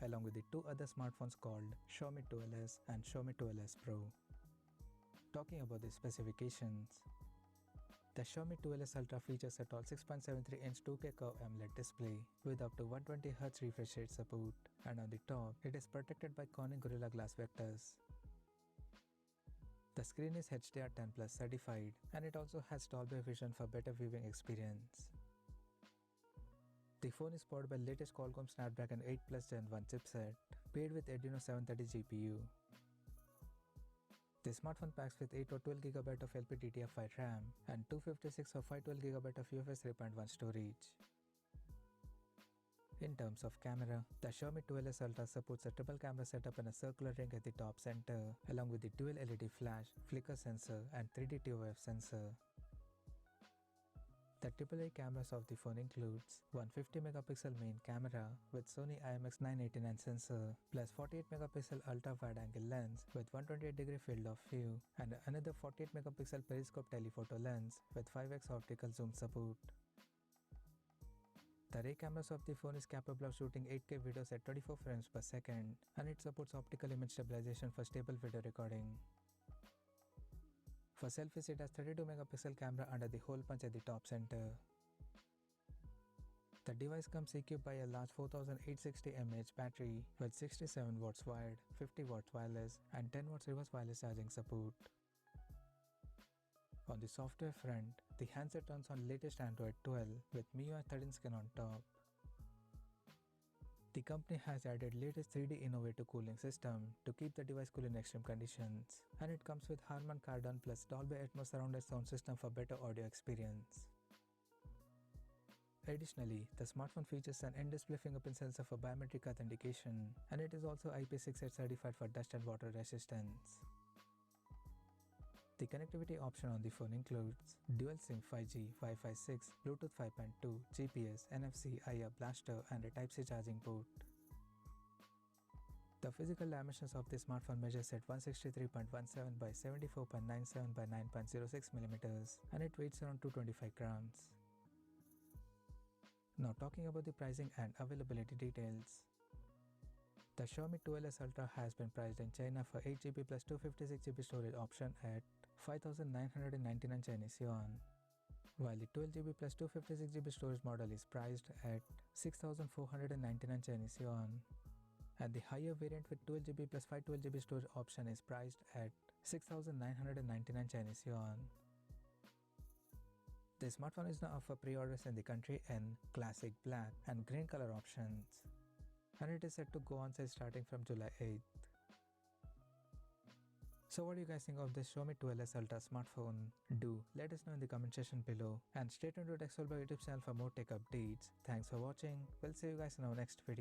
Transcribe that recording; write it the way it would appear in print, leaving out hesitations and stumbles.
along with the two other smartphones called Xiaomi 12s and Xiaomi 12s Pro. Talking about the specifications, the Xiaomi 12s Ultra features a tall 6.73-inch 2K curved AMOLED display with up to 120Hz refresh rate support, and on the top, it is protected by Corning Gorilla Glass vectors. The screen is HDR10 Plus certified, and it also has Dolby Vision for better viewing experience. The phone is powered by latest Qualcomm Snapdragon 8 Plus Gen 1 chipset, paired with Adreno 730 GPU. The smartphone packs with 8 or 12GB of LPDDR5 RAM and 256 or 512GB of UFS 3.1 storage. In terms of camera, the Xiaomi 12s Ultra supports a triple camera setup and a circular ring at the top center, along with the dual LED flash, flicker sensor and 3D TOF sensor. The AAA cameras of the phone includes 150MP main camera with Sony IMX989 sensor, plus 48MP ultra-wide-angle lens with 128° field of view, and another 48MP periscope telephoto lens with 5x optical zoom support. The rear cameras of the phone is capable of shooting 8K videos at 24 frames per second, and it supports optical image stabilization for stable video recording. For selfies, it has 32MP camera under the hole punch at the top center. The device comes equipped by a large 4860 mAh battery with 67 watts wired, 50 watts wireless and 10 watts reverse wireless charging support. On the software front, the handset runs on latest Android 12 with MIUI 13 skin on top. The company has added latest 3D innovative cooling system to keep the device cool in extreme conditions, and it comes with Harman Kardon plus Dolby Atmos surrounded sound system for better audio experience. Additionally, the smartphone features an in-display fingerprint sensor for biometric authentication, and it is also IP68 certified for dust and water resistance. The connectivity option on the phone includes dual SIM 5G, Wi-Fi 6, Bluetooth 5.2, GPS, NFC, IR blaster and a Type-C charging port. The physical dimensions of the smartphone measures at 163.17 by 74.97 by 9.06 mm, and it weighs around 225 grams. Now talking about the pricing and availability details. The Xiaomi 12s Ultra has been priced in China for 8GB plus 256GB storage option at 5,999 Chinese yuan, while the 12GB plus 256GB storage model is priced at 6,499 Chinese yuan, and the higher variant with 12GB plus 512GB storage option is priced at 6,999 Chinese yuan. The smartphone is now up for pre-orders in the country in classic black and green color options, and it is set to go on sale starting from July 8th. So what do you guys think of this Xiaomi 12s Ultra smartphone? Do let us know in the comment section below, and stay tuned to TechSolver YouTube channel for more tech updates. Thanks for watching. We'll see you guys in our next video.